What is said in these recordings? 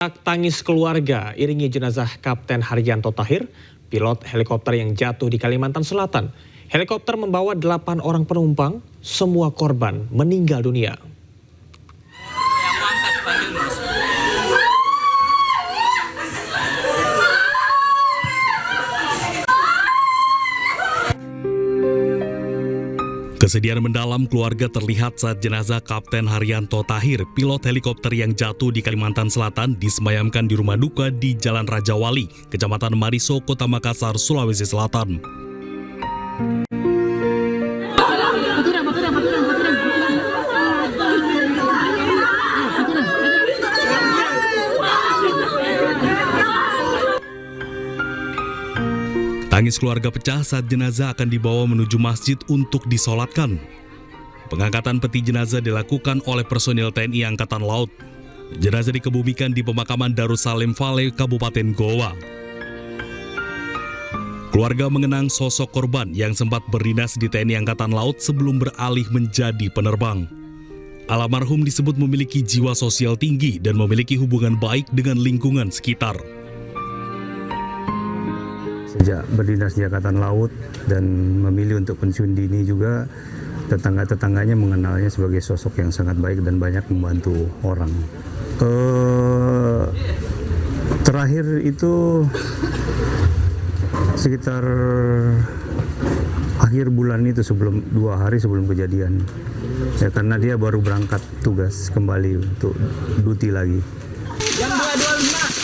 Tangis keluarga iringi jenazah Kapten Haryanto Tahir, pilot helikopter yang jatuh di Kalimantan Selatan. Helikopter membawa 8 orang penumpang, semua korban meninggal dunia. Kesedihan mendalam keluarga terlihat saat jenazah Kapten Haryanto Tahir, pilot helikopter yang jatuh di Kalimantan Selatan, disemayamkan di rumah duka di Jalan Raja Wali, Kecamatan Mariso, Kota Makassar, Sulawesi Selatan. Tangis keluarga pecah saat jenazah akan dibawa menuju masjid untuk disolatkan. Pengangkatan peti jenazah dilakukan oleh personil TNI Angkatan Laut. Jenazah dikebumikan di pemakaman Darussalim Vale, Kabupaten Goa. Keluarga mengenang sosok korban yang sempat berdinas di TNI Angkatan Laut sebelum beralih menjadi penerbang. Almarhum disebut memiliki jiwa sosial tinggi dan memiliki hubungan baik dengan lingkungan sekitar. Sejak berdinas di Angkatan Laut dan memilih untuk pensiun dini juga, tetangga-tetangganya mengenalnya sebagai sosok yang sangat baik dan banyak membantu orang. Terakhir itu sekitar akhir bulan itu, 2 hari sebelum kejadian. Ya, karena dia baru berangkat tugas kembali untuk duty lagi. Yang 225.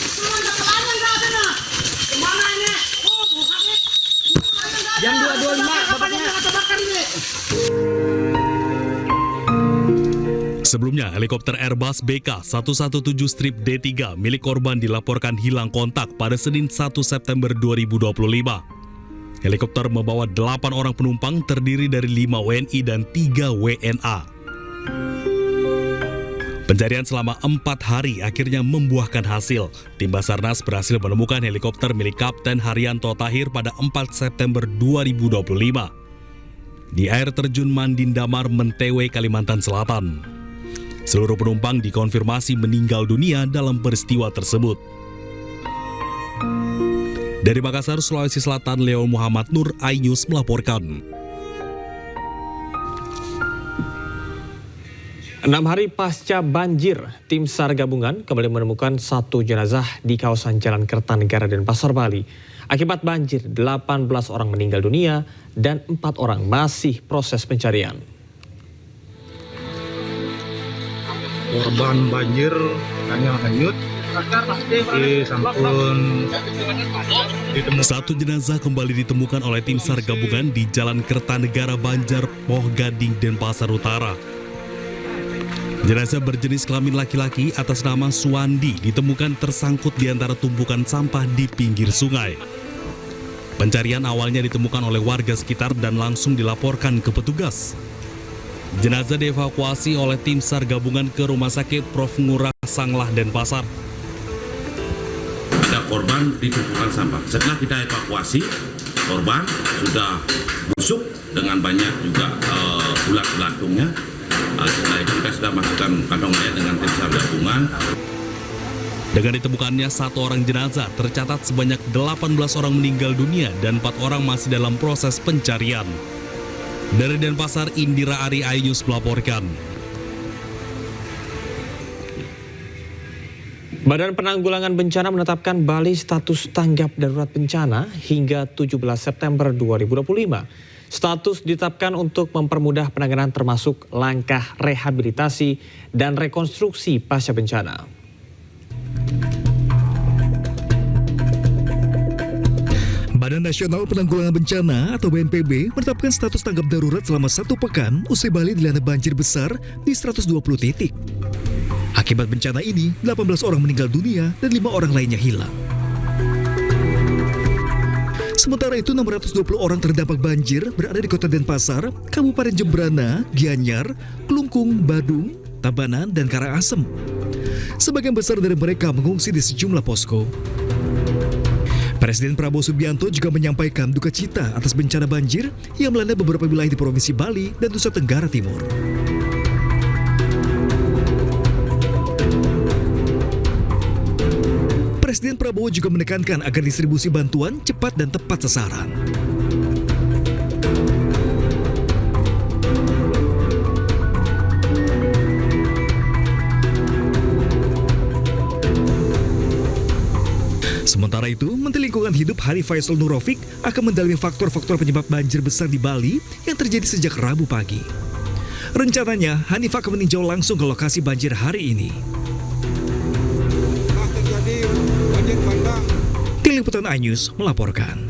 Jam 2.25 bapaknya. Sebelumnya, helikopter Airbus BK117-D3 milik korban dilaporkan hilang kontak pada Senin 1 September 2025. Helikopter membawa 8 orang penumpang terdiri dari 5 WNI dan 3 WNA. Pencarian selama 4 hari akhirnya membuahkan hasil. Tim Basarnas berhasil menemukan helikopter milik Kapten Haryanto Tahir pada 4 September 2025 di air terjun Mandindamar, Mentewe, Kalimantan Selatan. Seluruh penumpang dikonfirmasi meninggal dunia dalam peristiwa tersebut. Dari Makassar, Sulawesi Selatan, Leo Muhammad Nur, iNews melaporkan. 6 hari pasca banjir, tim SAR gabungan kembali menemukan 1 jenazah di kawasan Jalan Kertanegara dan Pasar Bali. Akibat banjir, 18 orang meninggal dunia dan 4 orang masih proses pencarian. Korban banjir hanya hanyut, sampun ditemukan. 1 jenazah kembali ditemukan oleh tim SAR gabungan di Jalan Kertanegara, Banjar, Poh Gading, Denpasar Utara. Jenazah berjenis kelamin laki-laki atas nama Suwandi ditemukan tersangkut di antara tumpukan sampah di pinggir sungai. Pencarian awalnya ditemukan oleh warga sekitar dan langsung dilaporkan ke petugas. Jenazah dievakuasi oleh tim SAR gabungan ke Rumah Sakit Prof. Ngurah Sanglah, Denpasar. Ada korban di tumpukan sampah. Setelah kita evakuasi, korban sudah busuk dengan banyak juga ulat belatungnya. Setelah itu kita sudah masukkan kantong mayat dengan tim SAR gabungan. Dengan ditemukannya 1 orang jenazah, tercatat sebanyak 18 orang meninggal dunia dan 4 orang masih dalam proses pencarian. Dari Denpasar, Indira Ari, iNews melaporkan. Badan Penanggulangan Bencana menetapkan Bali status tanggap darurat bencana hingga 17 September 2025. Status ditetapkan untuk mempermudah penanganan termasuk langkah rehabilitasi dan rekonstruksi pasca bencana. Badan Nasional Penanggulangan Bencana atau BNPB menetapkan status tanggap darurat selama 1 pekan usai Bali dilanda banjir besar di 120 titik. Akibat bencana ini, 18 orang meninggal dunia dan 5 orang lainnya hilang. Sementara itu, 620 orang terdampak banjir berada di Kota Denpasar, Kabupaten Jembrana, Gianyar, Klungkung, Badung, Tabanan, dan Karangasem. Sebagian besar dari mereka mengungsi di sejumlah posko. Presiden Prabowo Subianto juga menyampaikan duka cita atas bencana banjir yang melanda beberapa wilayah di Provinsi Bali dan Nusa Tenggara Timur. Presiden Prabowo juga menekankan agar distribusi bantuan cepat dan tepat sasaran. Sementara itu, Menteri Lingkungan Hidup Hanif Faisal Nurofik akan mendalami faktor-faktor penyebab banjir besar di Bali yang terjadi sejak Rabu pagi. Rencananya, Hanif akan meninjau langsung ke lokasi banjir hari ini. Tim Liputan iNews melaporkan.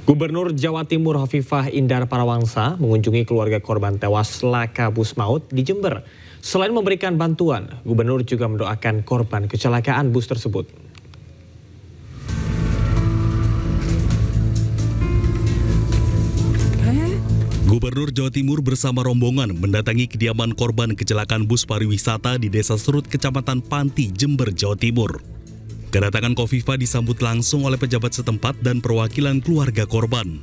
Gubernur Jawa Timur Hovifah Indar Parawangsa mengunjungi keluarga korban tewas laka bus maut di Jember. Selain memberikan bantuan, Gubernur juga mendoakan korban kecelakaan bus tersebut. Gubernur Jawa Timur bersama rombongan mendatangi kediaman korban kecelakaan bus pariwisata di Desa Serut, Kecamatan Panti, Jember, Jawa Timur. Kedatangan Khofifah disambut langsung oleh pejabat setempat dan perwakilan keluarga korban.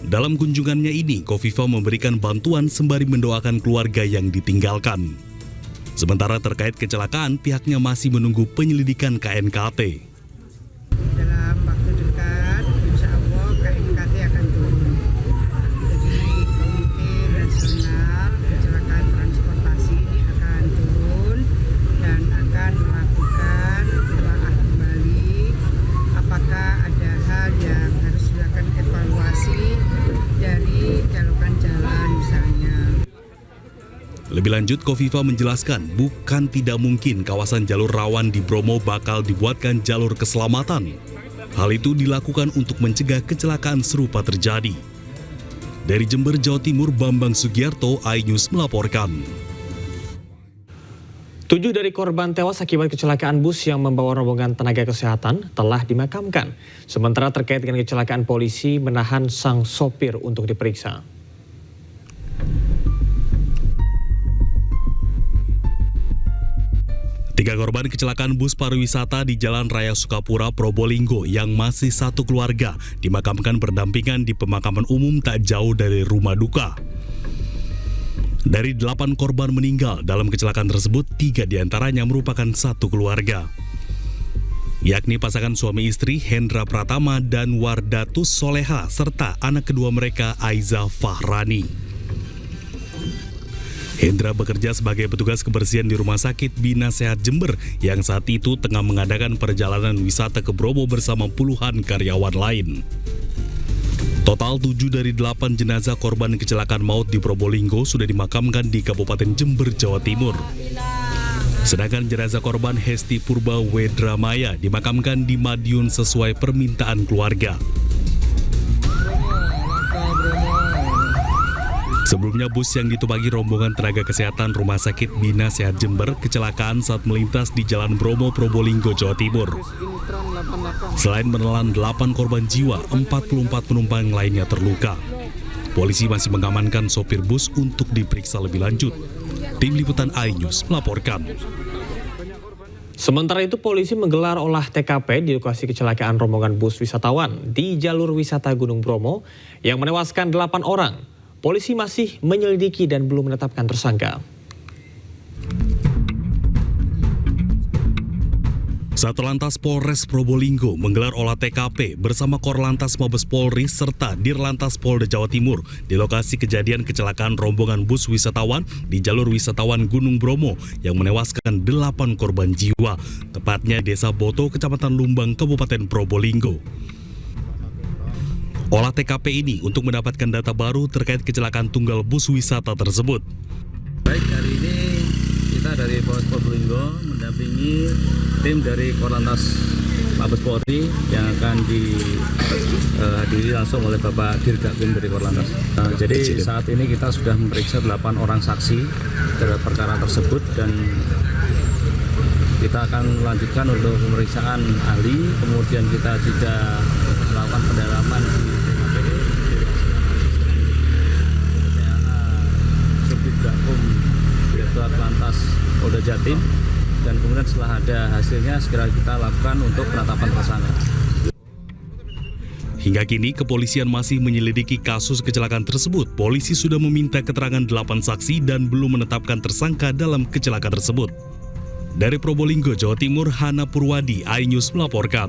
Dalam kunjungannya ini, Khofifah memberikan bantuan sembari mendoakan keluarga yang ditinggalkan. Sementara terkait kecelakaan, pihaknya masih menunggu penyelidikan KNKT. Dalam waktu dekat, insya Allah KNKT akan turun. Jadi Komite Nasional Kecelakaan Transportasi ini akan turun dan akan melakukan telaah kembali apakah ada hal yang harus dilakukan evaluasi dari calokan jalan misalnya. Lebih lanjut, Khofifah menjelaskan bukan tidak mungkin kawasan jalur rawan di Bromo bakal dibuatkan jalur keselamatan. Hal itu dilakukan untuk mencegah kecelakaan serupa terjadi. Dari Jember, Jawa Timur, Bambang Sugiarto, iNews melaporkan. 7 dari korban tewas akibat kecelakaan bus yang membawa rombongan tenaga kesehatan telah dimakamkan. Sementara terkait dengan kecelakaan, polisi menahan sang sopir untuk diperiksa. Tiga korban kecelakaan bus pariwisata di Jalan Raya Sukapura, Probolinggo yang masih satu keluarga dimakamkan berdampingan di pemakaman umum tak jauh dari rumah duka. Dari 8 korban meninggal dalam kecelakaan tersebut, 3 diantaranya merupakan satu keluarga, yakni pasangan suami istri Hendra Pratama dan Wardatus Soleha serta anak kedua mereka Aiza Fahrani. Hendra bekerja sebagai petugas kebersihan di Rumah Sakit Bina Sehat Jember yang saat itu tengah mengadakan perjalanan wisata ke Bromo bersama puluhan karyawan lain. Total 7 dari 8 jenazah korban kecelakaan maut di Probolinggo sudah dimakamkan di Kabupaten Jember, Jawa Timur. Sedangkan jenazah korban Hesti Purba Wedramaya dimakamkan di Madiun sesuai permintaan keluarga. Sebelumnya bus yang ditumpangi rombongan tenaga kesehatan Rumah Sakit Bina Sehat Jember kecelakaan saat melintas di Jalan Bromo, Probolinggo, Jawa Timur. Selain menelan 8 korban jiwa, 44 penumpang lainnya terluka. Polisi masih mengamankan sopir bus untuk diperiksa lebih lanjut. Tim Liputan iNews melaporkan. Sementara itu, polisi menggelar olah TKP di lokasi kecelakaan rombongan bus wisatawan di jalur wisata Gunung Bromo yang menewaskan 8 orang. Polisi masih menyelidiki dan belum menetapkan tersangka. Satlantas Polres Probolinggo menggelar olah TKP bersama Korlantas Mabes Polri serta Dirlantas Polda Jawa Timur di lokasi kejadian kecelakaan rombongan bus wisatawan di jalur wisatawan Gunung Bromo yang menewaskan 8 korban jiwa, tepatnya Desa Boto, Kecamatan Lumbang, Kabupaten Probolinggo. Olah TKP ini untuk mendapatkan data baru terkait kecelakaan tunggal bus wisata tersebut. Baik, hari ini kita dari Polres Probolinggo mendampingi tim dari Korlantas Mabes Polri yang akan dihadiri langsung oleh Bapak Dirgakum dari Korlantas. Jadi saat ini kita sudah memeriksa 8 orang saksi terhadap perkara tersebut dan kita akan melanjutkan untuk pemeriksaan ahli, kemudian kita juga melakukan pendalaman di TKP Subditgakum Direktorat Lantas Polda Jatim, dan kemudian setelah ada hasilnya segera kita lakukan untuk penetapan tersangka. Hingga kini kepolisian masih menyelidiki kasus kecelakaan tersebut. Polisi sudah meminta keterangan 8 saksi dan belum menetapkan tersangka dalam kecelakaan tersebut. Dari Probolinggo, Jawa Timur, Hana Purwadi, iNews melaporkan.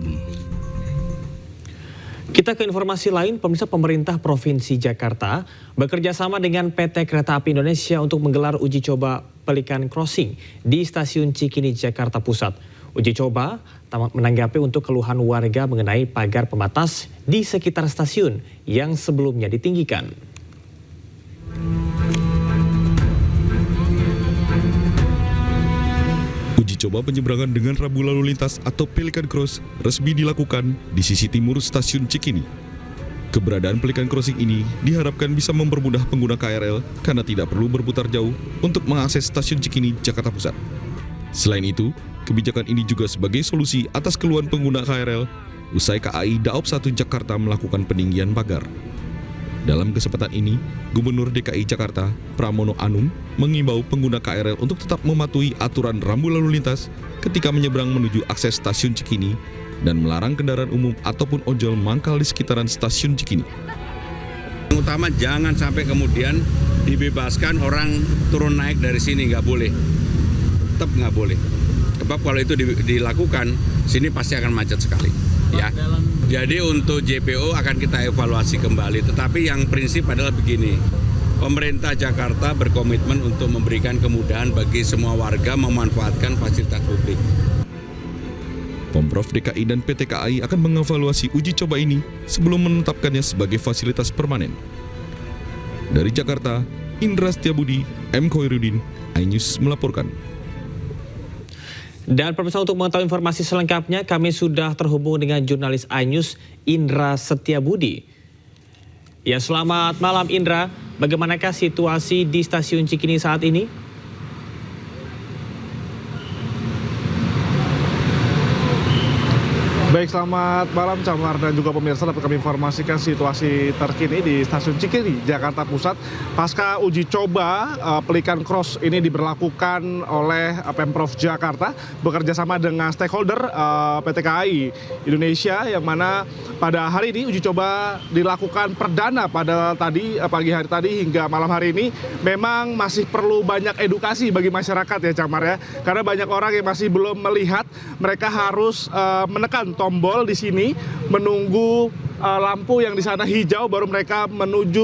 Kita ke informasi lain, pemirsa. Pemerintah Provinsi Jakarta bekerja sama dengan PT Kereta Api Indonesia untuk menggelar uji coba Pelikan Crossing di Stasiun Cikini, Jakarta Pusat. Uji coba menanggapi untuk keluhan warga mengenai pagar pembatas di sekitar stasiun yang sebelumnya ditinggikan. Uji coba penyeberangan dengan rambu lalu lintas atau Pelikan Cross resmi dilakukan di sisi timur Stasiun Cikini. Keberadaan Pelikan Crossing ini diharapkan bisa mempermudah pengguna KRL karena tidak perlu berputar jauh untuk mengakses Stasiun Cikini, Jakarta Pusat. Selain itu, kebijakan ini juga sebagai solusi atas keluhan pengguna KRL usai KAI Daop 1 Jakarta melakukan peninggian pagar. Dalam kesempatan ini, Gubernur DKI Jakarta, Pramono Anung, mengimbau pengguna KRL untuk tetap mematuhi aturan rambu lalu lintas ketika menyeberang menuju akses Stasiun Cikini dan melarang kendaraan umum ataupun ojol mangkal di sekitaran Stasiun Cikini. Yang utama jangan sampai kemudian dibebaskan orang turun naik dari sini, nggak boleh. Tetap nggak boleh. Sebab kalau itu dilakukan, sini pasti akan macet sekali. Ya. Jadi untuk JPO akan kita evaluasi kembali, tetapi yang prinsip adalah begini. Pemerintah Jakarta berkomitmen untuk memberikan kemudahan bagi semua warga memanfaatkan fasilitas publik. Pemprov DKI dan PT KAI akan mengevaluasi uji coba ini sebelum menetapkannya sebagai fasilitas permanen. Dari Jakarta, Indra Setiabudi, M. Khoirudin, iNews melaporkan. Dan pemirsa, untuk mengetahui informasi selengkapnya, kami sudah terhubung dengan jurnalis iNews Indra Setiabudi. Ya, selamat malam Indra. Bagaimanakah situasi di Stasiun Cikini saat ini? Baik, selamat malam Camar dan juga pemirsa. Dapat kami informasikan situasi terkini di Stasiun Cikini, Jakarta Pusat. Pasca uji coba Pelikan Cross ini diberlakukan oleh Pemprov Jakarta bekerja sama dengan stakeholder PT KAI Indonesia, yang mana pada hari ini uji coba dilakukan perdana pada pagi hari tadi hingga malam hari ini. Memang masih perlu banyak edukasi bagi masyarakat ya Camar ya, karena banyak orang yang masih belum melihat. Mereka harus menekan tombol di sini, menunggu lampu yang di sana hijau, baru mereka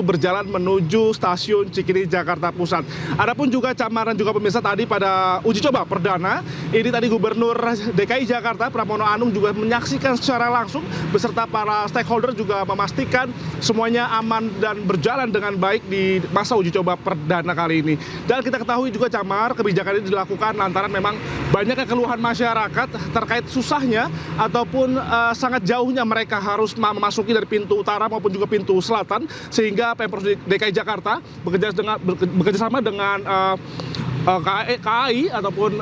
berjalan menuju Stasiun Cikini, Jakarta Pusat. Adapun juga Camar dan juga pemirsa, tadi pada uji coba perdana ini tadi Gubernur DKI Jakarta Pramono Anung juga menyaksikan secara langsung beserta para stakeholder, juga memastikan semuanya aman dan berjalan dengan baik di masa uji coba perdana kali ini. Dan kita ketahui juga Camar, kebijakan ini dilakukan lantaran memang banyaknya keluhan masyarakat terkait susahnya ataupun sangat jauhnya mereka harus memasuki dari pintu utara maupun juga pintu selatan, sehingga Pemprov DKI Jakarta bekerja sama dengan KAI ataupun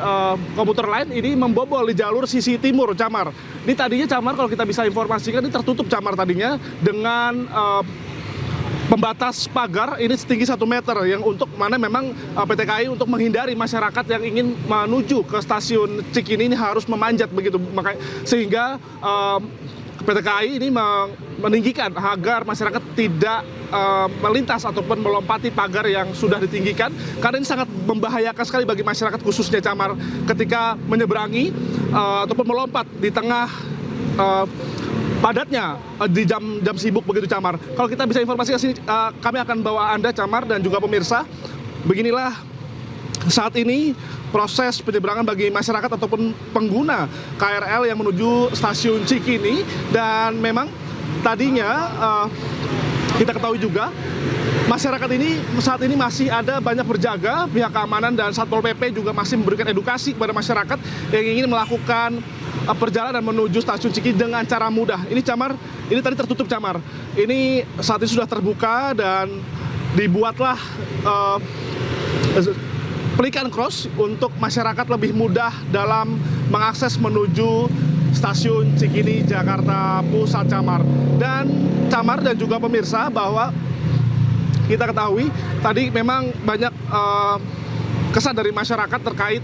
komuter lain ini membobol di jalur sisi timur Camar. Ini tadinya Camar, kalau kita bisa informasikan, ini tertutup Camar tadinya dengan pembatas pagar ini setinggi 1 meter, yang untuk mana memang PT KAI untuk menghindari masyarakat yang ingin menuju ke Stasiun Cikini ini harus memanjat begitu, sehingga PT KAI ini meninggikan agar masyarakat tidak melintas ataupun melompati pagar yang sudah ditinggikan, karena ini sangat membahayakan sekali bagi masyarakat, khususnya Camar ketika menyeberangi ataupun melompat di tengah padatnya di jam sibuk begitu Camar. Kalau kita bisa informasikan sini, kami akan bawa Anda Camar dan juga pemirsa. Beginilah saat ini proses penyeberangan bagi masyarakat ataupun pengguna KRL yang menuju Stasiun Cikini. Dan memang tadinya kita ketahui juga masyarakat ini saat ini masih ada banyak berjaga, pihak keamanan dan Satpol PP juga masih memberikan edukasi kepada masyarakat yang ingin melakukan perjalanan menuju Stasiun Cikini dengan cara mudah. Ini Camar, ini tadi tertutup Camar. Ini saat ini sudah terbuka dan dibuatlah Pelikan Cross untuk masyarakat lebih mudah dalam mengakses menuju Stasiun Cikini, Jakarta Pusat Camar. Dan Camar dan juga pemirsa, bahwa kita ketahui tadi memang banyak kesan dari masyarakat terkait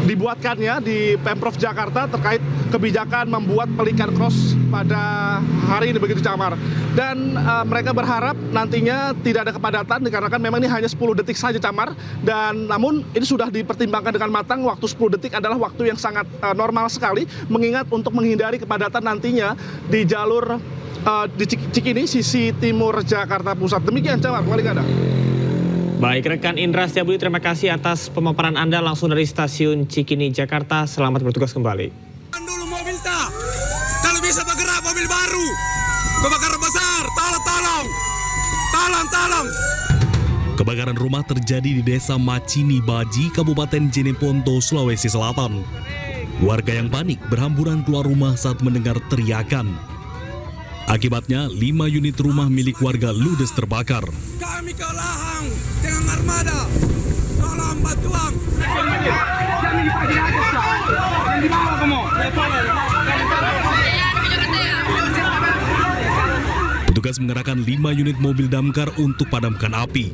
dibuatkannya di Pemprov Jakarta terkait kebijakan membuat pelikan cross pada hari ini, begitu Camar. Dan mereka berharap nantinya tidak ada kepadatan dikarenakan memang ini hanya 10 detik saja Camar, dan namun ini sudah dipertimbangkan dengan matang. Waktu 10 detik adalah waktu yang sangat normal sekali, mengingat untuk menghindari kepadatan nantinya di jalur di Cikini sisi timur Jakarta Pusat. Demikian Camar, kembali ke Anda. Baik, rekan Indra Setiabudi, terima kasih atas pemaparan Anda langsung dari stasiun Cikini, Jakarta. Selamat bertugas kembali. Dulu mobil tak, kalau bisa bergerak mobil baru, kebakaran besar, tolong. Kebakaran rumah terjadi di Desa Macini Baji, Kabupaten Jeneponto, Sulawesi Selatan. Warga yang panik berhamburan keluar rumah saat mendengar teriakan. Akibatnya, 5 unit rumah milik warga ludes terbakar. Kami kelahang dengan armada, tolong bantuan. Petugas mengerahkan 5 unit mobil damkar untuk padamkan api.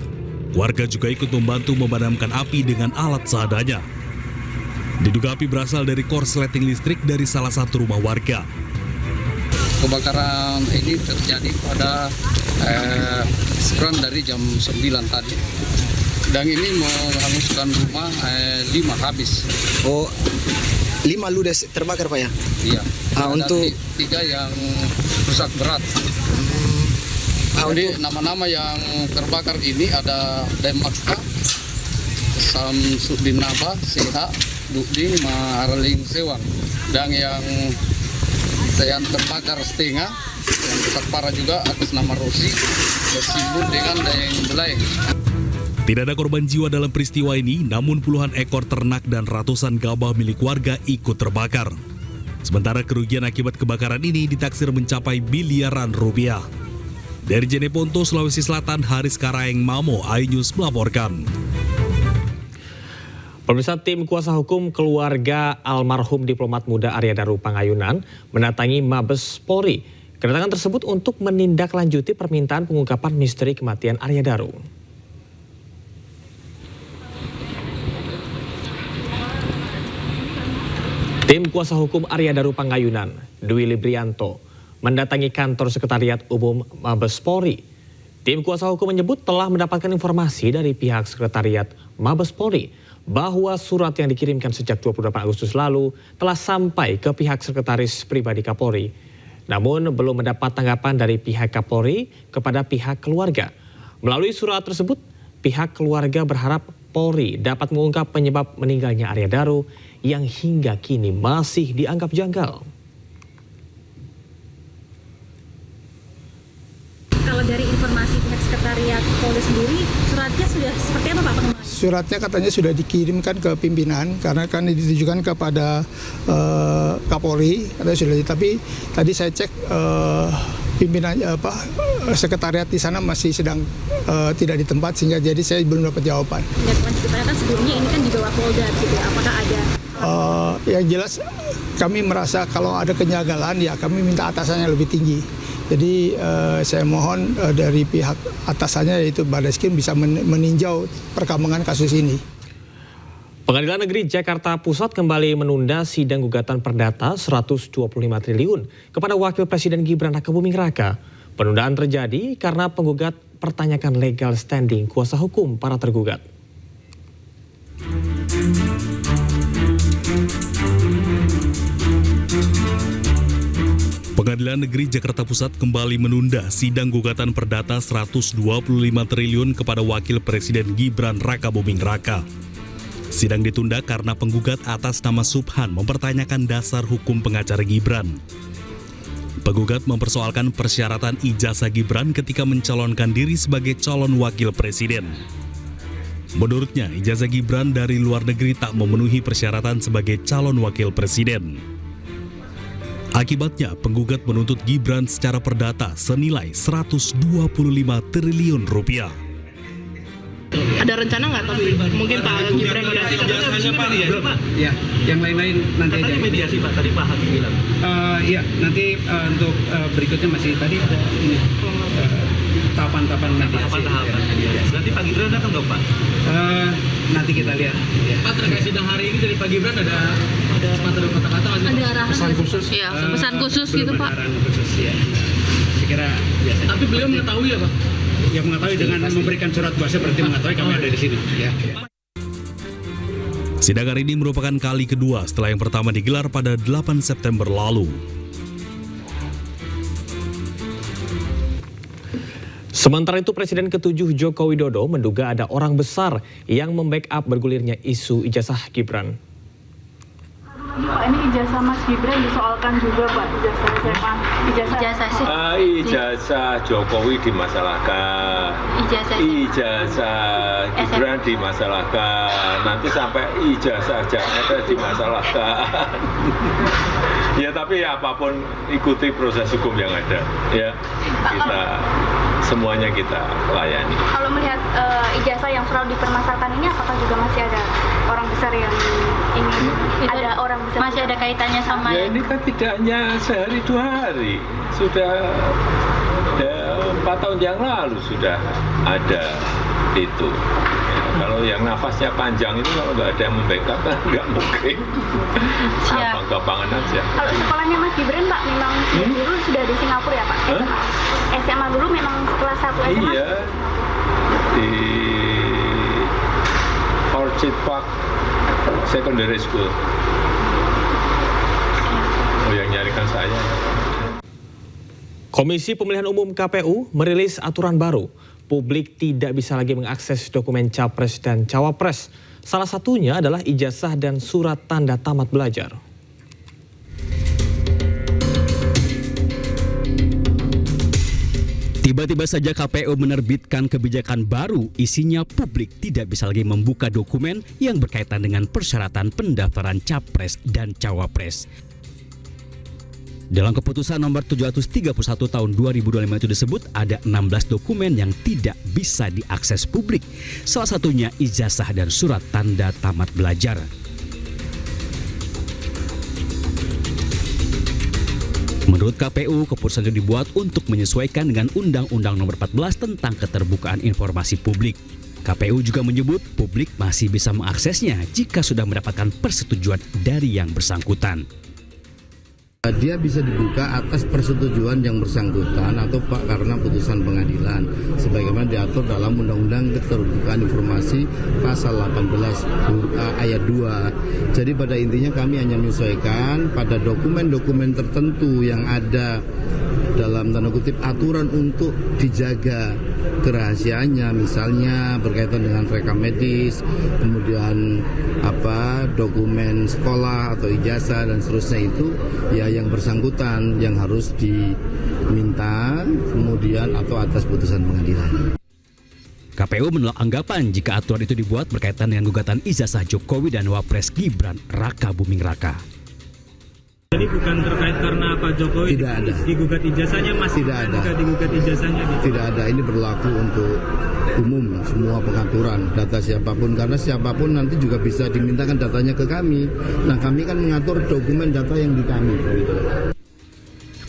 Warga juga ikut membantu memadamkan api dengan alat seadanya. Diduga api berasal dari korsleting listrik dari salah satu rumah warga. Kebakaran ini terjadi pada kurang dari jam 9 tadi. Dan ini menghanguskan rumah 5 habis. Oh, 5 ludes terbakar Pak ya? Iya. Untuk 3 yang rusak berat. Jadi nama-nama yang terbakar ini ada Demakka, Samsudin Naba, Seha, Dukdi, Maharling Sewang. Dan yang terbakar setengah, yang rusak parah juga atas nama Rosi, bersimbol dengan Dayeng Belai. Tidak ada korban jiwa dalam peristiwa ini, namun puluhan ekor ternak dan ratusan gabah milik warga ikut terbakar. Sementara kerugian akibat kebakaran ini ditaksir mencapai biliaran rupiah. Dari Jeneponto, Sulawesi Selatan, Haris Karaeng Mamo, iNews melaporkan. Pemirsa, tim kuasa hukum keluarga almarhum diplomat muda Arya Daru Pangayunan mendatangi Mabes Polri. Kedatangan tersebut untuk menindaklanjuti permintaan pengungkapan misteri kematian Arya Daru. Tim kuasa hukum Arya Daru Pangayunan, Dwi Librianto, mendatangi kantor Sekretariat Umum Mabes Polri. Tim kuasa hukum menyebut telah mendapatkan informasi dari pihak Sekretariat Mabes Polri bahwa surat yang dikirimkan sejak 28 Agustus lalu telah sampai ke pihak Sekretaris Pribadi Kapolri. Namun belum mendapat tanggapan dari pihak Kapolri kepada pihak keluarga. Melalui surat tersebut, pihak keluarga berharap Polri dapat mengungkap penyebab meninggalnya Arya Daru yang hingga kini masih dianggap janggal. Kalau dari informasi pihak Sekretariat Polri sendiri, suratnya sudah seperti apa Pak pengembangan? Suratnya katanya sudah dikirimkan ke pimpinan karena kan ditujukan kepada Kapolri, katanya sudah. Tapi tadi saya cek pimpinan sekretariat di sana masih sedang tidak di tempat, sehingga jadi saya belum dapat jawaban. Dan kan sebelumnya ini kan juga Wapolda gitu, apakah ada? Yang jelas kami merasa kalau ada kenyagalan ya kami minta atasannya lebih tinggi. Jadi saya mohon dari pihak atasannya yaitu Barreskrim bisa meninjau perkembangan kasus ini. Pengadilan Negeri Jakarta Pusat kembali menunda sidang gugatan perdata 125 triliun kepada Wakil Presiden Gibran Rakabuming Raka. Penundaan terjadi karena penggugat pertanyakan legal standing kuasa hukum para tergugat. Pengadilan Negeri Jakarta Pusat kembali menunda sidang gugatan perdata 125 triliun kepada Wakil Presiden Gibran Rakabuming Raka. Sidang ditunda karena penggugat atas nama Subhan mempertanyakan dasar hukum pengacara Gibran. Penggugat mempersoalkan persyaratan ijazah Gibran ketika mencalonkan diri sebagai calon wakil presiden. Menurutnya, ijazah Gibran dari luar negeri tak memenuhi persyaratan sebagai calon wakil presiden. Akibatnya, penggugat menuntut Gibran secara perdata senilai 125 triliun rupiah. Ada rencana nggak tapi mungkin Pak Gibran biasanya Pak ya? Ya, yang lain-lain nanti aja. Tadi mediasi Pak, tadi Pak Hakim bilang. Iya, nanti untuk berikutnya masih tadi ada ini. tahapan-tahapan mediasi. Berarti Pak Gibran datang dong Pak? Nanti kita lihat. Pak, terkait sidang hari ini dari Pak Gibran ada sepatah kata-kata Ada arahan Pesan khusus? Iya, pesan khusus gitu belum Pak. ada arahan khusus ya. Saya kira biasa. Tapi beliau mengetahui ya Pak? Yang mengetahui dengan memberikan surat kuasa berarti mengetahui kami ada di sini. Ya. Sidang hari ini merupakan kali kedua setelah yang pertama digelar pada 8 September lalu. Sementara itu, Presiden ke-7 Joko Widodo menduga ada orang besar yang membackup bergulirnya isu ijazah Gibran. Pak, ini ijazah Mas Gibran disoalkan juga Pak, ijazah SMA. Ijazah Jokowi dimasalahkan, ijazah Gibran dimasalahkan, nanti sampai ijazah Janeta dimasalahkan. Ya tapi ya apapun ikuti proses hukum yang ada, ya kita semuanya kita layani. Kalau melihat ijazah yang selalu dipermasalahkan ini, apakah juga masih ada orang besar yang ingin ada orang besar masih ada kaitannya sama? Ya ini kan tidak hanya sehari 2 hari, sudah 4 tahun yang lalu sudah ada itu. Ya, kalau yang nafasnya panjang itu kalau nggak ada yang membackup kan nggak mungkin. Gampang-gampangan aja. Kalau sekolahnya Mas Gibran Pak memang dulu sudah di Singapura ya Pak? SMA dulu memang kelas 1 SMA? Iya, di Orchid Park Secondary School. Oh, yang nyarikan saya. Komisi Pemilihan Umum KPU merilis aturan baru. Publik tidak bisa lagi mengakses dokumen Capres dan Cawapres. Salah satunya adalah ijazah dan surat tanda tamat belajar. Tiba-tiba saja KPU menerbitkan kebijakan baru, isinya publik tidak bisa lagi membuka dokumen yang berkaitan dengan persyaratan pendaftaran Capres dan Cawapres. Dalam keputusan nomor 731 tahun 2025 itu disebut ada 16 dokumen yang tidak bisa diakses publik. Salah satunya ijazah dan surat tanda tamat belajar. Menurut KPU, keputusan itu dibuat untuk menyesuaikan dengan Undang-Undang Nomor 14 tentang Keterbukaan Informasi Publik. KPU juga menyebut publik masih bisa mengaksesnya jika sudah mendapatkan persetujuan dari yang bersangkutan. Dia bisa dibuka atas persetujuan yang bersangkutan atau karena putusan pengadilan sebagaimana diatur dalam Undang-Undang Keterbukaan Informasi pasal 18 ayat 2. Jadi pada intinya kami hanya menyesuaikan pada dokumen-dokumen tertentu yang ada dalam tanda kutip aturan untuk dijaga kerahasiaannya, misalnya berkaitan dengan rekam medis, kemudian dokumen sekolah atau ijazah dan seterusnya, itu ya yang bersangkutan yang harus diminta kemudian atau atas putusan pengadilan. KPU menolak anggapan jika aturan itu dibuat berkaitan dengan gugatan ijazah Jokowi dan Wapres Gibran Raka Buming Raka. Jadi bukan terkait karena Pak Jokowi tidak ada digugat ijazahnya, masih tidak ada juga digugat ijazahnya gitu. Tidak ada, ini berlaku untuk umum semua pengaturan data siapapun, karena siapapun nanti juga bisa dimintakan datanya ke kami. Nah, kami kan mengatur dokumen data yang di kami.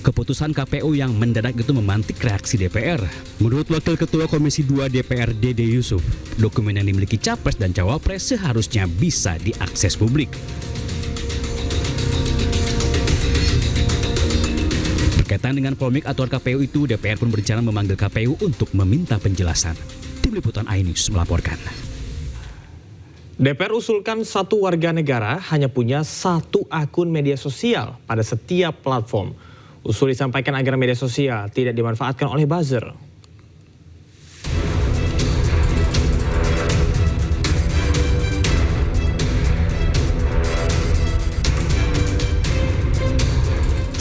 Keputusan KPU yang mendadak itu memantik reaksi DPR. Menurut Wakil Ketua Komisi 2 DPR Dede Yusuf, dokumen yang dimiliki Capres dan Cawapres seharusnya bisa diakses publik. Berkaitan dengan polemik aturan KPU itu, DPR pun berencana memanggil KPU untuk meminta penjelasan. Tim Liputan iNews melaporkan. DPR usulkan satu warga negara hanya punya satu akun media sosial pada setiap platform. Usul disampaikan agar media sosial tidak dimanfaatkan oleh buzzer.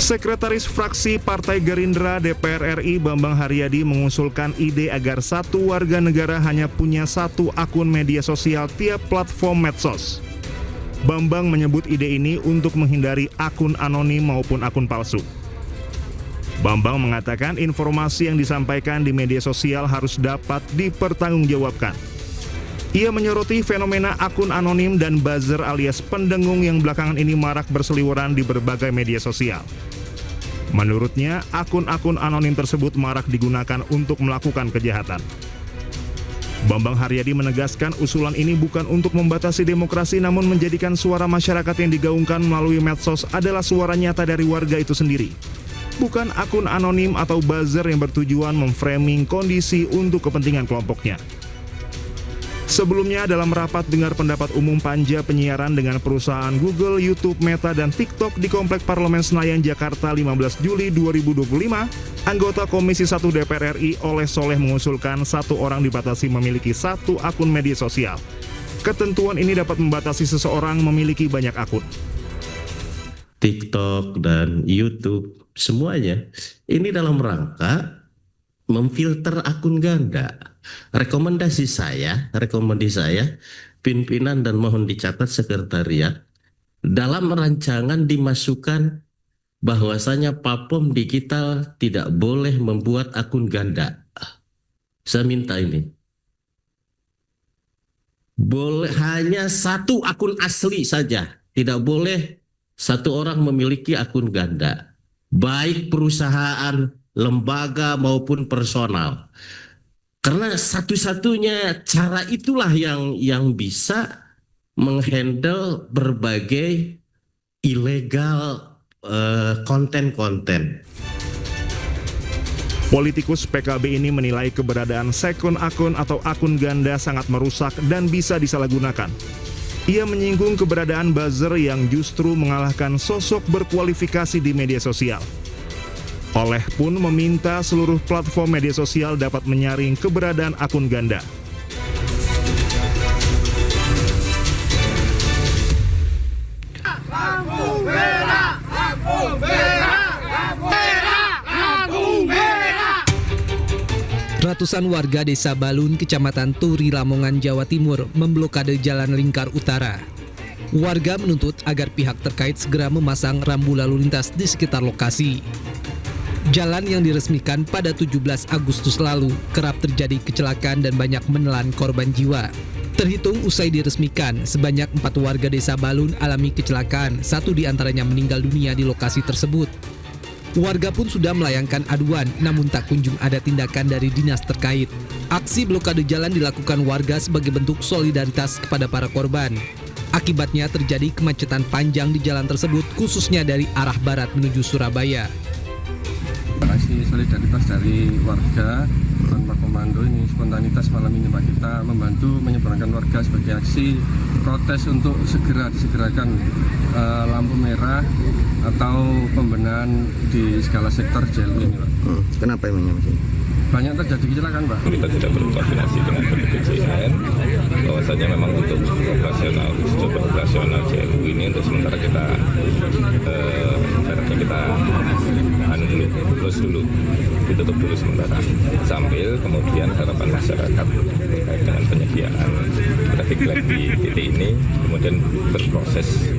Sekretaris Fraksi Partai Gerindra DPR RI Bambang Haryadi mengusulkan ide agar satu warga negara hanya punya satu akun media sosial tiap platform medsos. Bambang menyebut ide ini untuk menghindari akun anonim maupun akun palsu. Bambang mengatakan informasi yang disampaikan di media sosial harus dapat dipertanggungjawabkan. Ia menyoroti fenomena akun anonim dan buzzer alias pendengung yang belakangan ini marak berseliweran di berbagai media sosial. Menurutnya, akun-akun anonim tersebut marak digunakan untuk melakukan kejahatan. Bambang Haryadi menegaskan usulan ini bukan untuk membatasi demokrasi namun menjadikan suara masyarakat yang digaungkan melalui medsos adalah suara nyata dari warga itu sendiri. Bukan akun anonim atau buzzer yang bertujuan memframing kondisi untuk kepentingan kelompoknya. Sebelumnya dalam rapat dengar pendapat umum panja penyiaran dengan perusahaan Google, YouTube, Meta, dan TikTok di Komplek Parlemen Senayan, Jakarta 15 Juli 2025, anggota Komisi 1 DPR RI Oleh Soleh mengusulkan satu orang dibatasi memiliki satu akun media sosial. Ketentuan ini dapat membatasi seseorang memiliki banyak akun. TikTok dan YouTube, semuanya ini dalam rangka memfilter akun ganda. Rekomendasi saya, pimpinan dan mohon dicatat sekretariat, dalam rancangan dimasukkan bahwasanya platform digital tidak boleh membuat akun ganda. Saya minta ini. Boleh hanya satu akun asli saja, tidak boleh satu orang memiliki akun ganda, baik perusahaan, lembaga maupun personal. Karena satu-satunya cara itulah yang bisa menghandle berbagai ilegal konten-konten. Politikus PKB ini menilai keberadaan second akun atau akun ganda sangat merusak dan bisa disalahgunakan. Ia menyinggung keberadaan buzzer yang justru mengalahkan sosok berkualifikasi di media sosial. Oleh pun meminta seluruh platform media sosial dapat menyaring keberadaan akun ganda. Ratusan warga Desa Balun, Kecamatan Turi, Lamongan, Jawa Timur memblokade Jalan Lingkar Utara. Warga menuntut agar pihak terkait segera memasang rambu lalu lintas di sekitar lokasi. Jalan yang diresmikan pada 17 Agustus lalu kerap terjadi kecelakaan dan banyak menelan korban jiwa. Terhitung usai diresmikan, sebanyak 4 warga Desa Balun alami kecelakaan, 1 diantaranya meninggal dunia di lokasi tersebut. Warga pun sudah melayangkan aduan, namun tak kunjung ada tindakan dari dinas terkait. Aksi blokade jalan dilakukan warga sebagai bentuk solidaritas kepada para korban. Akibatnya terjadi kemacetan panjang di jalan tersebut, khususnya dari arah barat menuju Surabaya. Aksi solidaritas dari warga tanpa komando ini, spontanitas malam ini Pak, kita membantu menyeberangkan warga sebagai aksi protes untuk segera disegerakan lampu merah atau pembenahan di segala sektor JLU ini Pak. Kenapa emangnya? Banyak terjadi kecelakaan Pak. Kita sudah berkoordinasi dengan BPJN bahwasanya memang untuk operasional JLU ini untuk sementara kita terus dulu ditutup dulu sementara, sambil kemudian harapan masyarakat terkait dengan penyediaan traffic light di titik ini kemudian berproses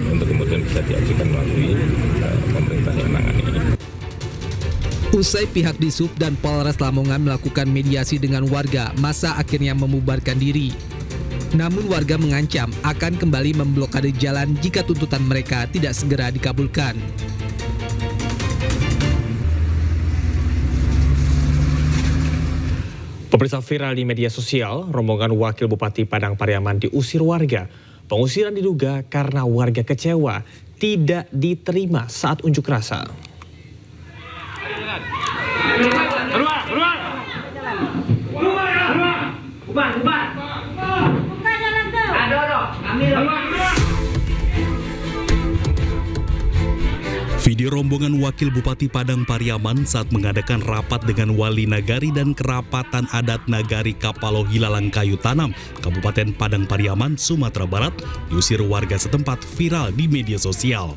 untuk kemudian bisa diajukan melalui pemerintah yang menangani ini. Usai pihak Disub dan Polres Lamongan melakukan mediasi dengan warga, massa akhirnya membubarkan diri. Namun warga mengancam akan kembali memblokade jalan jika tuntutan mereka tidak segera dikabulkan. Pemirsa, viral di media sosial, rombongan Wakil Bupati Padang Pariaman diusir warga. Pengusiran diduga karena warga kecewa tidak diterima saat unjuk rasa. Video rombongan Wakil Bupati Padang Pariaman saat mengadakan rapat dengan wali nagari dan kerapatan adat nagari Kapalo Hilalang Kayu Tanam, Kabupaten Padang Pariaman, Sumatera Barat, diusir warga setempat viral di media sosial.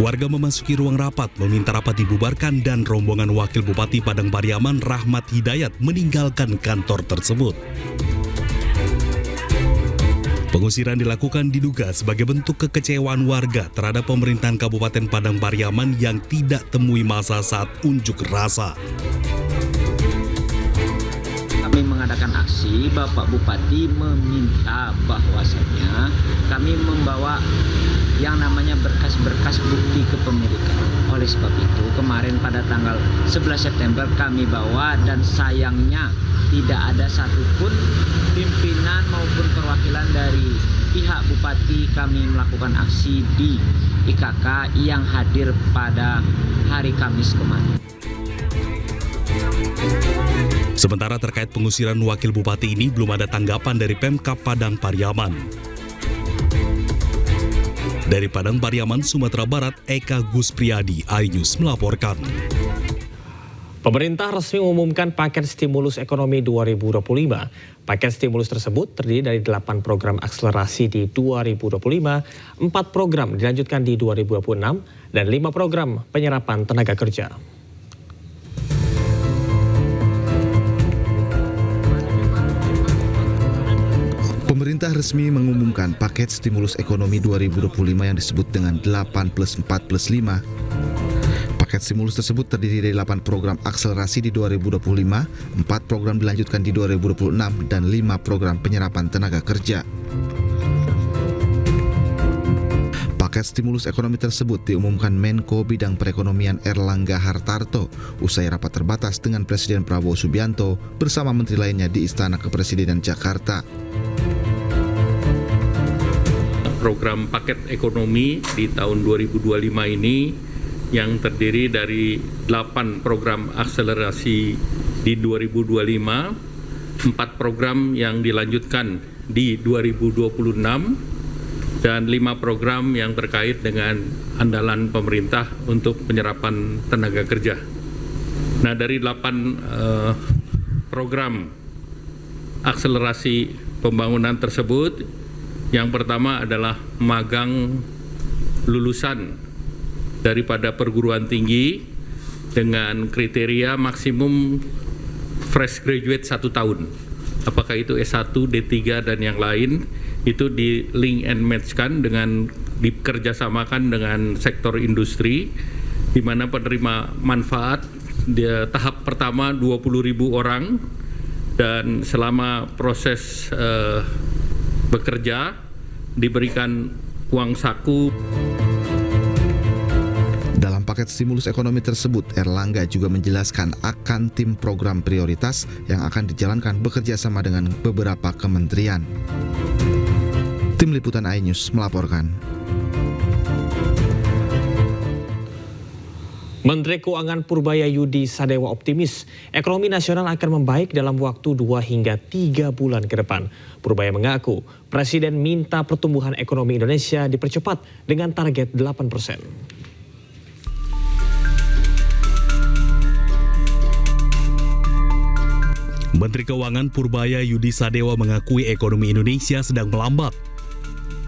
Warga memasuki ruang rapat, meminta rapat dibubarkan dan rombongan Wakil Bupati Padang Pariaman Rahmat Hidayat meninggalkan kantor tersebut. Pengusiran dilakukan diduga sebagai bentuk kekecewaan warga terhadap pemerintahan Kabupaten Padang Pariaman yang tidak temui masa saat unjuk rasa. Kami mengadakan aksi, Bapak Bupati meminta bahwasanya kami membawa yang namanya berkas-berkas bukti kepemilikan. Oleh sebab itu kemarin pada tanggal 11 September kami bawa, dan sayangnya tidak ada satupun pimpinan maupun perwakilan dari pihak bupati kami melakukan aksi di IKK yang hadir pada hari Kamis kemarin. Sementara terkait pengusiran wakil bupati ini belum ada tanggapan dari Pemkab Padang Pariaman. Dari Padang Pariaman, Sumatera Barat, Eka Guspriyadi, iNews melaporkan. Pemerintah resmi mengumumkan paket stimulus ekonomi 2025. Paket stimulus tersebut terdiri dari 8 program akselerasi di 2025, 4 program dilanjutkan di 2026, dan 5 program penyerapan tenaga kerja. Pemerintah resmi mengumumkan paket stimulus ekonomi 2025 yang disebut dengan 8+4+5. Paket stimulus tersebut terdiri dari 8 program akselerasi di 2025, 4 program dilanjutkan di 2026, dan 5 program penyerapan tenaga kerja. Paket stimulus ekonomi tersebut diumumkan Menko Bidang Perekonomian Erlangga Hartarto usai rapat terbatas dengan Presiden Prabowo Subianto bersama menteri lainnya di Istana Kepresidenan Jakarta. Program paket ekonomi di tahun 2025 ini yang terdiri dari 8 program akselerasi di 2025, 4 program yang dilanjutkan di 2026, dan 5 program yang terkait dengan andalan pemerintah untuk penyerapan tenaga kerja. Nah, dari 8 program akselerasi pembangunan tersebut, yang pertama adalah magang lulusan daripada perguruan tinggi dengan kriteria maksimum fresh graduate 1 tahun. Apakah itu S1, D3, dan yang lain, itu di link and match-kan dengan dikerjasamakan dengan sektor industri, di mana penerima manfaat di tahap pertama 20.000 orang, dan selama proses bekerja diberikan uang saku. Dalam paket stimulus ekonomi tersebut, Erlangga juga menjelaskan akan tim program prioritas yang akan dijalankan bekerja sama dengan beberapa kementerian. Tim Liputan iNews melaporkan. Menteri Keuangan Purbaya Yudi Sadewa optimis ekonomi nasional akan membaik dalam waktu 2 hingga 3 bulan ke depan. Purbaya mengaku Presiden minta pertumbuhan ekonomi Indonesia dipercepat dengan target 8%. Menteri Keuangan Purbaya Yudi Sadewa mengakui ekonomi Indonesia sedang melambat.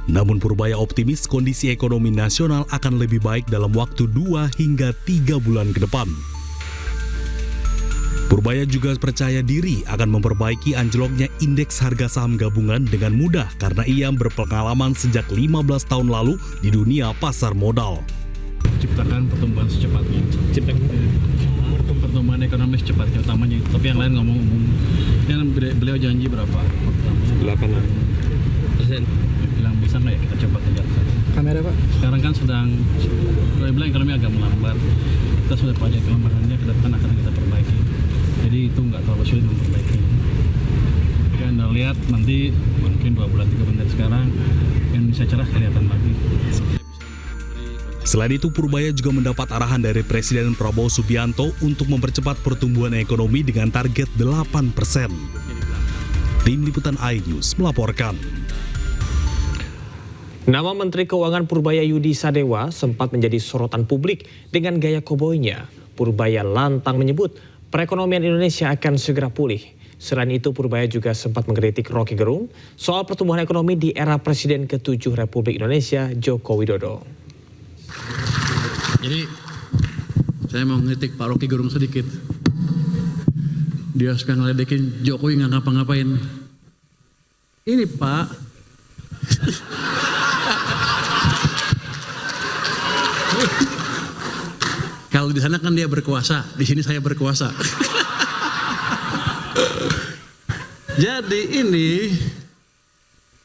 Namun Purbaya optimis kondisi ekonomi nasional akan lebih baik dalam waktu 2 hingga 3 bulan ke depan. Purbaya juga percaya diri akan memperbaiki anjloknya indeks harga saham gabungan dengan mudah karena ia berpengalaman sejak 15 tahun lalu di dunia pasar modal. Ciptakan pertumbuhan secepatnya. Pertumbuhan ekonomi secepatnya utamanya itu. Tapi yang lain ngomong umum. Yang beliau janji berapa? 8%. Bilang bisa nggak ya kita coba kerjakan. Kamera Pak. Sekarang kan sedang, kalau bilang ekonomi agak melambat. Kita sudah banyak kelemahannya, ke depan akan kita perbaiki. Jadi itu nggak terlalu sulit memperbaiki. Jika Anda lihat nanti mungkin 2 bulan 3 bulan dari sekarang Indonesia cerah kelihatan lagi. Selain itu, Purbaya juga mendapat arahan dari Presiden Prabowo Subianto untuk mempercepat pertumbuhan ekonomi dengan target 8%. Tim Liputan iNews melaporkan. Nama Menteri Keuangan Purbaya Yudi Sadewa sempat menjadi sorotan publik dengan gaya koboynya. Purbaya lantang menyebut perekonomian Indonesia akan segera pulih. Selain itu, Purbaya juga sempat mengkritik Rocky Gerung soal pertumbuhan ekonomi di era Presiden ke-7 Republik Indonesia, Joko Widodo. Jadi, saya mau ngeritik Pak Rocky Gerung sedikit. Dia suka ngeledekin Jokowi nggak ngapa-ngapain. Ini Pak, kalau di sana kan dia berkuasa, di sini saya berkuasa. Jadi ini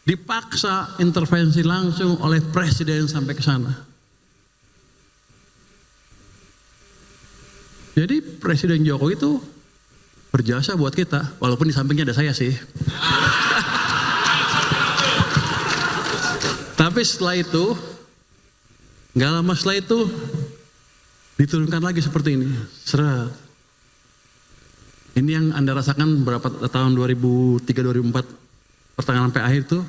dipaksa intervensi langsung oleh presiden sampai ke sana. Jadi Presiden Jokowi itu berjasa buat kita, walaupun di sampingnya ada saya sih. Tapi setelah itu, nggak lama setelah itu, diturunkan lagi seperti ini. Seret. Ini yang Anda rasakan berapa tahun 2003-2004, pertengahan sampai akhir itu,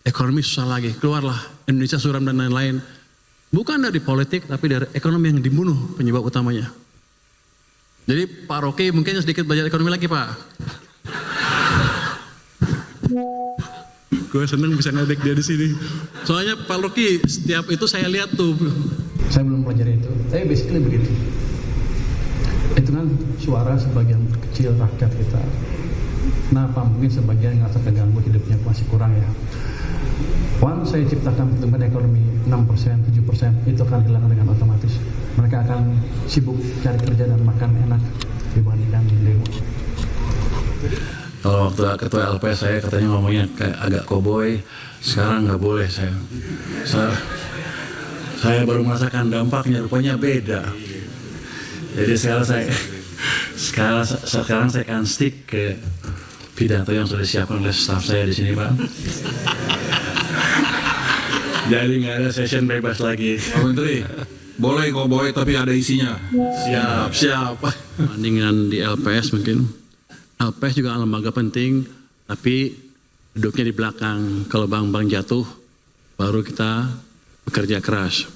ekonomi susah lagi. Keluarlah Indonesia suram dan lain-lain. Bukan dari politik, tapi dari ekonomi yang dibunuh penyebab utamanya. Jadi Pak Rocky mungkin sedikit belajar ekonomi lagi, Pak. Gue seneng bisa ngedek dia di sini. Soalnya Pak Rocky setiap itu saya lihat tuh. Saya belum pelajari itu. Tapi basically begini. Itu kan suara sebagian kecil rakyat kita. Kenapa mungkin sebagian ngerasa terganggu hidupnya masih kurang ya. Once saya ciptakan pertumbuhan ekonomi 6%, 7%, itu akan hilang dengan otomatis. Mereka akan sibuk cari kerja dan makan enak dibandingkan demo. Kalau waktu ketua LPS saya katanya ngomongnya kayak agak koboi, sekarang nggak boleh saya baru merasakan dampaknya, rupanya beda. Jadi sekarang saya akan stick ke pidato yang sudah disiapkan oleh staf saya di sini, Pak. Jadi nggak ada session bebas lagi. Pak Menteri, boleh koboi tapi ada isinya. Siap. Bandingan di LPS mungkin. LPS juga lembaga penting, tapi duduknya di belakang. Kalau bank-bank jatuh, baru kita bekerja keras.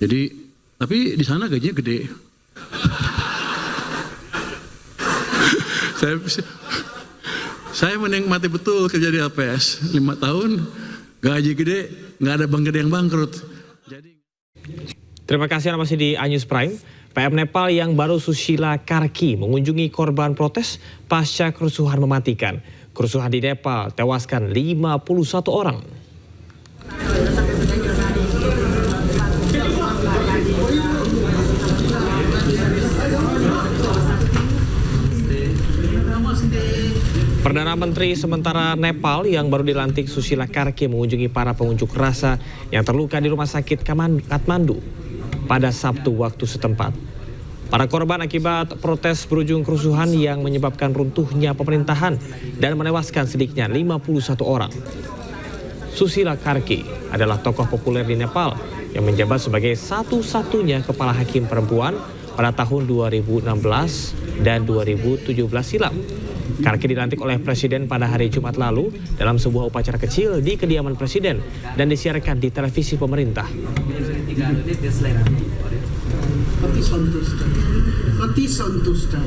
Jadi, tapi di sana gajinya gede. Saya menikmati betul kerja di LPS 5 tahun, gaji gede, nggak ada bank gede yang bangkrut. Terima kasih, Anda masih di iNews Prime. PM Nepal yang baru Susila Karki mengunjungi korban protes pasca kerusuhan mematikan. Kerusuhan di Nepal tewaskan 51 orang. Perdana Menteri sementara Nepal yang baru dilantik Susila Karki mengunjungi para pengunjuk rasa yang terluka di rumah sakit Kathmandu pada Sabtu waktu setempat. Para korban akibat protes berujung kerusuhan yang menyebabkan runtuhnya pemerintahan dan menewaskan sedikitnya 51 orang. Susila Karki adalah tokoh populer di Nepal yang menjabat sebagai satu-satunya kepala hakim perempuan pada tahun 2016 dan 2017 silam. Karki dilantik oleh Presiden pada hari Jumat lalu dalam sebuah upacara kecil di kediaman Presiden dan disiarkan di televisi pemerintah. Kati santusta.